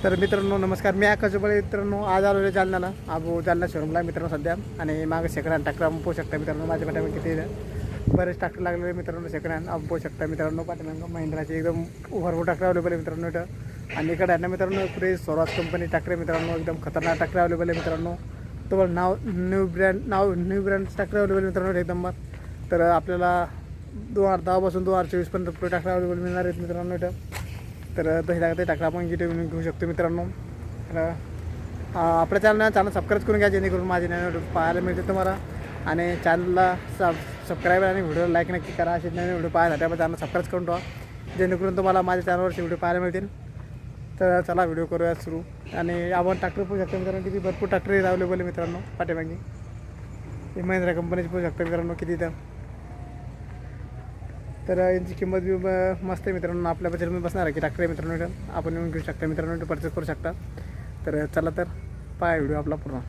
तर मित्रांनो नमस्कार, मी आकाश जोबळे. मित्रांनो आज आलो आहे जालन्याला. जालना शोरूमला मित्रांनो सध्या. आणि मागे सेकंड हँड ट्रॅक्टर आपण पाहू शकता मित्रांनो. माझ्या पाठीमागे किती बरेच ट्रॅक्टर लागलेले मित्रांनो सेकंड हँड आपण पाहू शकता मित्रांनो. पाठीमागे महिंद्राचे एकदम भरपूर ट्रॅक्टर अवेलेबल आहे मित्रांनो इथं. आणि इकडे आहे ना मित्रांनो पुढे स्वराज कंपनी ट्रॅक्टर आहे मित्रांनो. एकदम खतरनाक ट्रॅक्टर अवेलेबल आहे मित्रांनो. तुम्हाला न्यू ब्रँड ट्रॅक्टर अवेलेबल मित्रांनो एकदम. तर आपल्याला 2010 पासून 2024 पर्यंत पुढे ट्रॅक्टर अवेलेबल मिळणार आहेत मित्रांनो इथं. तर तसे लागते ट्रॅक्टर आपण इथे घेऊ शकतो मित्रांनो. तर आपल्या चॅनल सबस्क्राईब करून घ्या, जेणेकरून माझे नवीन पाहायला मिळते तुम्हाला. आणि चॅनलला सबस्क्राईब आणि व्हिडिओला लाईक नक्की करा. असे नवीन व्हिडिओ पाहायसाठी आपण चॅनल सबस्क्राईब करून ठेवा, जेणेकरून तुम्हाला माझ्या चॅनलवरचे व्हिडिओ पाहायला मिळतील. तर चला व्हिडिओ करूया सुरू. आणि आपण ट्रॅक्टर पाहू शकतो मित्रांनो, किती भरपूर ट्रॅक्टर अवेलेबल आहे मित्रांनो पाठीमागे. ही महिंद्रा कंपनीची पाहू शकता मित्रांनो किती इथं. तर यांची किंमत बी मस्त आहे मित्रांनो. आपल्या बजेटमध्ये बसणार आहे की ट्रॅक्टर आहे मित्रांनो इथं. आपण येऊन घेऊ शकता मित्रांनो, इथं परचेस करू शकता. तर चला तर पाहा व्हिडिओ आपला पूर्ण.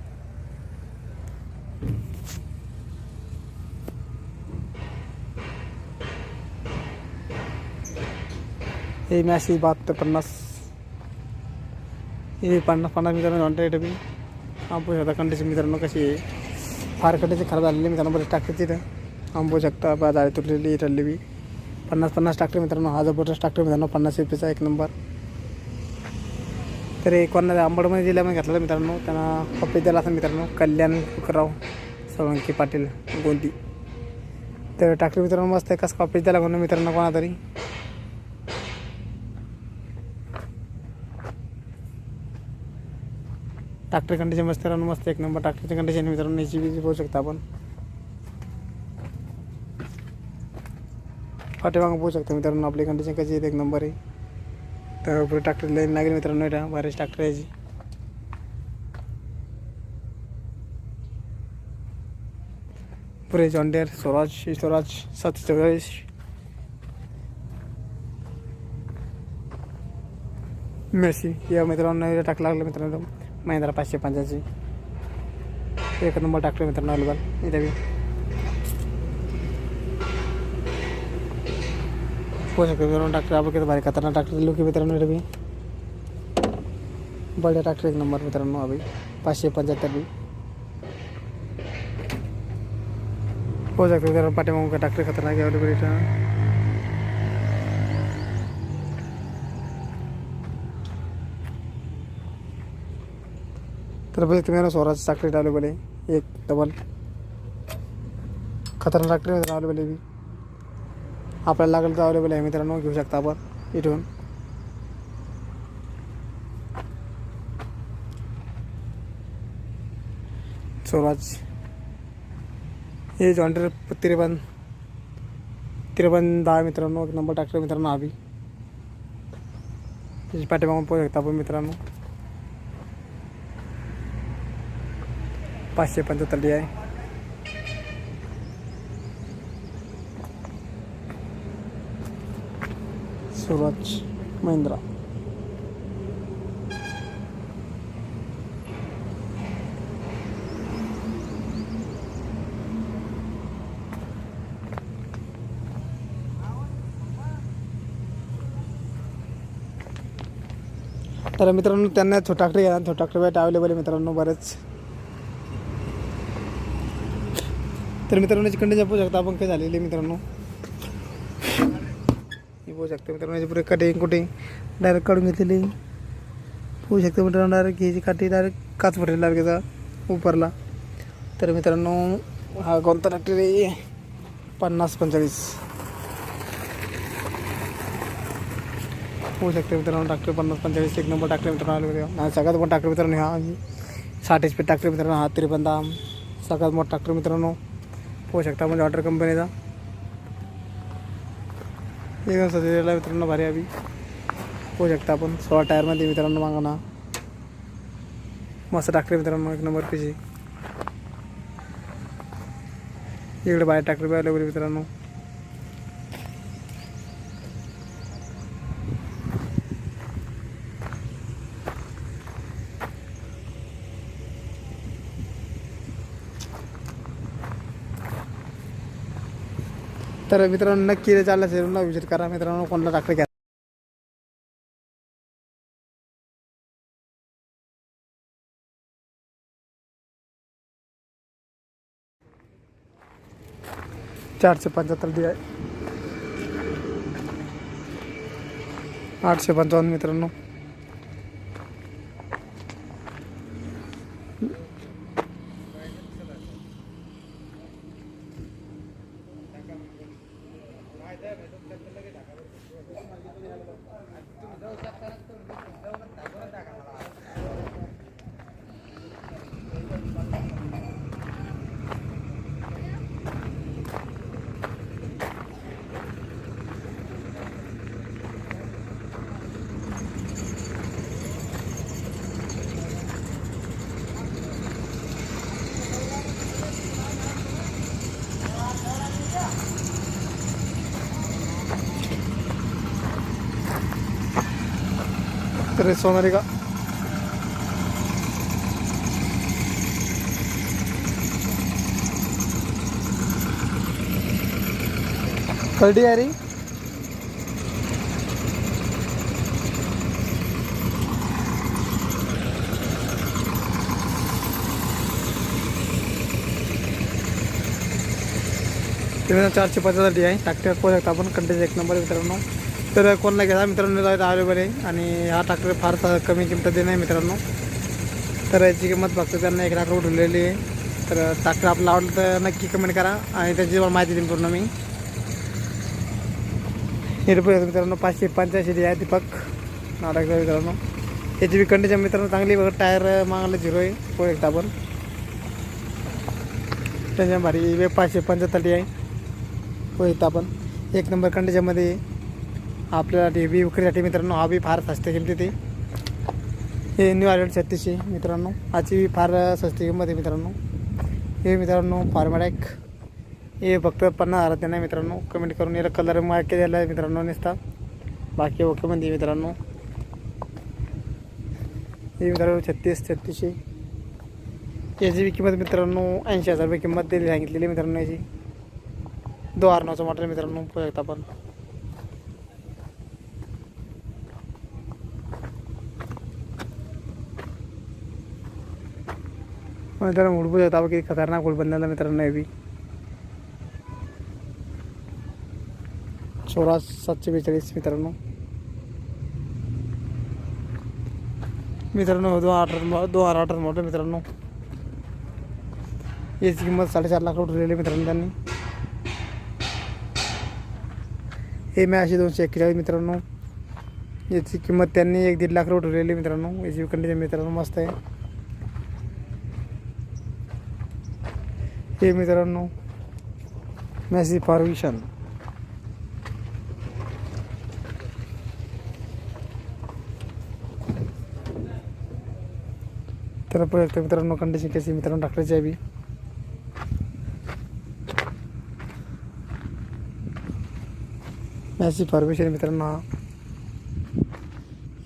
हे मॅसी 7250 हे 50 मित्रांनो ऑनटेट बी आपण पाहू शकता. कंडिशन मित्रांनो कशी आहे, फार कंडिशन खराब झालेली मित्रांनो. बरेच ट्रॅक्टरची इथं आपण पाहू शकता. जाळी तुटलेली ठरली बी. 50 ट्रॅक्टर मित्रांनो. हा जबरदस्त ट्रॅक्टर मित्रांनो. 50 रुपयाचा एक नंबर. तर एक कोणा आंबडमध्ये जिल्ह्यामध्ये घेतलेला मित्रांनो. त्यांना पप्पी दिला असं मित्रांनो. कल्याण फुकराव सोळंकी पाटील गोंदी. तर ट्रॅक्टर मित्रांनो मस्त आहे. कसं कॉपी दिला म्हणून मित्रांनो कोणा तरी. ट्रॅक्टर कंडिशन मस्त मित्रांनो, मस्त एक नंबर ट्रॅक्टरची कंडिशन मित्रांनो. याची बी पाहू शकता आपण. पाठीमागं पाहू शकता मित्रांनो आपली कंडिशन कशी आहे, एक नंबर आहे. तर पुढे ट्रॅक्टर लाईन लागेल मित्रांनो. इथं बरेच ट्रॅक्टर यायची. पुढे जॉन डियर स्वराज 744 मेसी या मित्रांनो. इथं ट्रॅक्टर लागलं मित्रांनो. महिंद्रा 585 एक नंबर ट्रॅक्टर मित्रांनो अवेलेबल इथं बी. हो शकतो मित्रांनो. ट्रॅक्टर आपण किती भारी खतरनाक ट्रॅक्टर दिलो की मित्रांनो. इथं बी बढिया ट्रॅक्टर एक नंबर मित्रांनो. अभी 575 बी हो शकतो मित्रांनो. पाठीमागून ट्रॅक्टर खतरनाक अवेलेबल इथं. तर बघा तुम्ही स्वराज ट्रॅक्टर अवेलेबल आहे. एक डबल खतरनाक ट्रॅक्टर मित्रांनो अवेलेबल आहे. आपल्याला लागेल तर अवेलेबल आहे मित्रांनो. घेऊ शकता आपण इथून. स्वराज हे जॉन्डर 5310 मित्रांनो. एक नंबर ट्रॅक्टर मित्रांनो. हा बी त्याची पाठीमागून पाहू शकता आपण मित्रांनो. 575 आहे. स्वराज महिंद्रा. तर मित्रांनो त्यांना छोटा ट्रॅक्टर घ्या. छोटा ट्रॅक्टर भेट अवेलेबल आहे मित्रांनो बरेच. तर मित्रांनो याची कंडिशन पाहू शकता आपण काय झालेली आहे मित्रांनो. हे पाहू शकता मित्रांनो. याची पुढे कुठे डायरेक्ट काढून घेतलेली पाहू शकता मित्रांनो. डायरेक्ट घ्यायची काठी डायरेक्ट काच भरलेला लागेचा उपरला. तर मित्रांनो हा कोणता ट्रॅक्टर आहे, 5045 होऊ शकते मित्रांनो. ट्रॅक्टर 5045 एक नंबर ट्रॅक्टर मित्रांनो आले. सगळ्यात मोठा ट्रॅक्टर मित्रांनो हा 60 HP ट्रॅक्टर मित्रांनो. हा 53 सगळ्यात मोठा ट्रॅक्टर मित्रांनो होऊ शकता. म्हणजे ऑर्डर कंपनीचा एकदम सजलेला मित्रांनो भारी अभी होऊ शकता आपण. 16 टायरमध्ये मित्रांनो मागणं मस्त ट्रॅक्टर मित्रांनो. एक नंबर पिशी. इकडे बाहेर ट्रॅक्टर बी अवेलेबल मित्रांनो. तर मित्रांनो नक्की चालला विजिट करा मित्रांनो. कोणता ट्रॅक्टर घ्या. 475 डी आहे. 855 मित्रांनो. तर सोनालिका कळडी आहे रे. ते 475 डी आहे. ट्रॅक्टर पाहू शकता आपण. कंटेज 1 नंबर मित्रांनो. तर कोणाला घ्या मित्रांनो अवेलेबल आहे. आणि हा ट्रॅक्टर फार कमी किंमत नाही मित्रांनो. तर याची किंमत फक्त त्यांना 1 लाख उठवलेली आहे. तर ट्रॅक्टर आपल्याला आवडलं तर नक्की कमेंट करा आणि त्याची माहिती देईन पूर्ण मी. हे रुपये मित्रांनो 585 डी आहे. दीपक नाटक मित्रांनो. याची बी कंडिशन मित्रांनो चांगली बघा. टायर मागायला 0 आहे. पाहू शकता आपण. त्याच्या भारी 575 डी आहे. पाहू शकता आपण. 1 नंबर कंडिशनमध्ये आपल्याला टी व्ही विक्रीसाठी मित्रांनो हा बी फार सस्त्या किमतीत आहे. हे न्यू आलेट 3600 मित्रांनो. याची फार स्वस्त किंमत आहे मित्रांनो. हे मित्रांनो फार्मॅडॅक हे फक्त 50,000 त्यांना मित्रांनो. कमेंट करून याला कलर मार्के द्यायला आहे मित्रांनो नसता. बाकी ओके म्हणजे मित्रांनो. हे मित्रांनो 3600 याची बी किंमत मित्रांनो 80,000 रुपये किंमत दिली सांगितलेली मित्रांनो. याची 2009चं मॉडेल मित्रांनो. पाहू शकता आपण. मित्रांनो मूड बघू शकता किती खतरनाक मूड बनलेला मित्रांनो. हे बी 16742 मित्रांनो. 2018 मॉडेल मित्रांनो. याची किंमत 4.5 लाख उठवलेली मित्रांनो त्यांनी. हे मॅशी 241 मित्रांनो. याची किंमत त्यांनी 1-1.5 लाख उठवलेली मित्रांनो. याची कंडिशन मित्रांनो मस्त आहे. हे मित्रांनो मॅसी फॉर्विशन. तर प्रोजेक्ट मित्रांनो कंडिशन कशी मित्रांनो ट्रॅक्टरची आहे बी. मॅसी फॉर्मेशन मित्रांनो.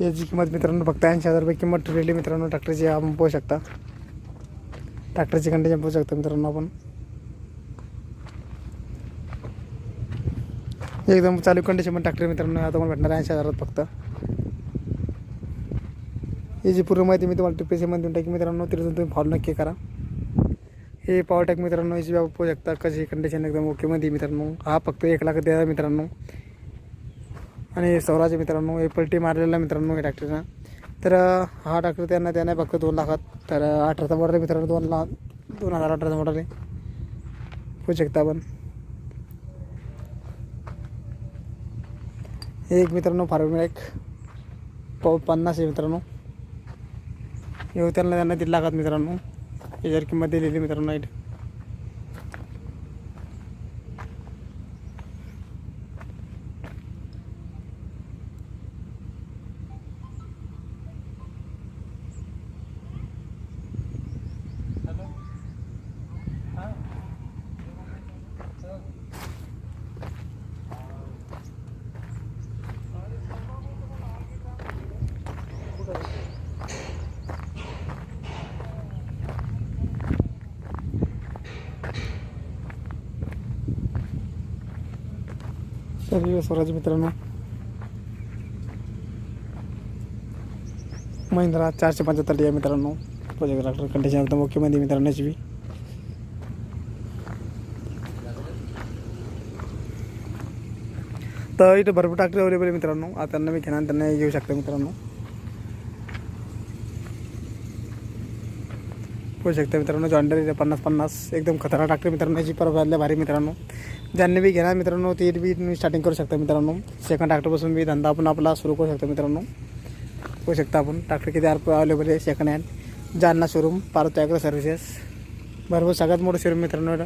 याची किंमत मित्रांनो फक्त 80,000 रुपये किंमत ठरलेली मित्रांनो ट्रॅक्टरची. आपण पाहू शकता. ट्रॅक्टरची कंडिशन पाहू शकता मित्रांनो आपण. एकदम चालू कंडिशन ट्रॅक्टर मित्रांनो. आता मला भेटणार 80,000 फक्त. याची पूर्ण माहिती मी तुम्हाला टिप्पणीमध्ये देऊन टाकी मित्रांनो. तिथून तुम्ही फॉलो नक्की करा. हे पॉवर टॅक मित्रांनो. याची बाबा पाहू शकता कशी कंडिशन एकदम ओके मध्ये मित्रांनो. हा फक्त 1 लाख द्या मित्रांनो. आणि स्वराज मित्रांनो. हे पलटी मारलेला मित्रांनो या ट्रॅक्टरचा. तर हा ट्रॅक्टर त्यांना फक्त 2 लाखात. तर 18चा मॉडेल मित्रांनो. 2018चा मॉडेल आहे. पाहू शकता आपण. हे एक मित्रांनो फार्मॅडॅक 50 आहे मित्रांनो. हे त्यांना 1.5 लाखात मित्रांनो. याची किंमत दिलेली मित्रांनो. नाईट तर स्वराज मित्रांनो. महिंद्रा 475 आहे मित्रांनो. प्रोजेक्ट ट्रॅक्टर कंडिशन एकदम ओके मध्ये मित्रांनो. याची बी तर इथं भरपूर ट्रॅक्टर अवेलेबल आहे मित्रांनो. आता त्यांना मी घेणार त्यांना घेऊ शकता मित्रांनो. होऊ शकतं मित्रांनो. जॉन्डर 50-50 एकदम खतरनाक ट्रॅक्टर मित्रांनो. याची परवानगी भारी मित्रांनो. ज्यांनी बी घेणार मित्रांनो ते बी तुम्ही स्टार्टिंग करू शकता मित्रांनो. सेकंड ट्रॅक्टरपासून बी धंदा आपण आपला सुरू करू शकतो मित्रांनो. होऊ शकता आपण. ट्रॅक्टर किती अवेलेबल आहे second hand. Jalna showroom Parth agro services. भरपूर सगळ्यात मोठं शोरूम मित्रांनो.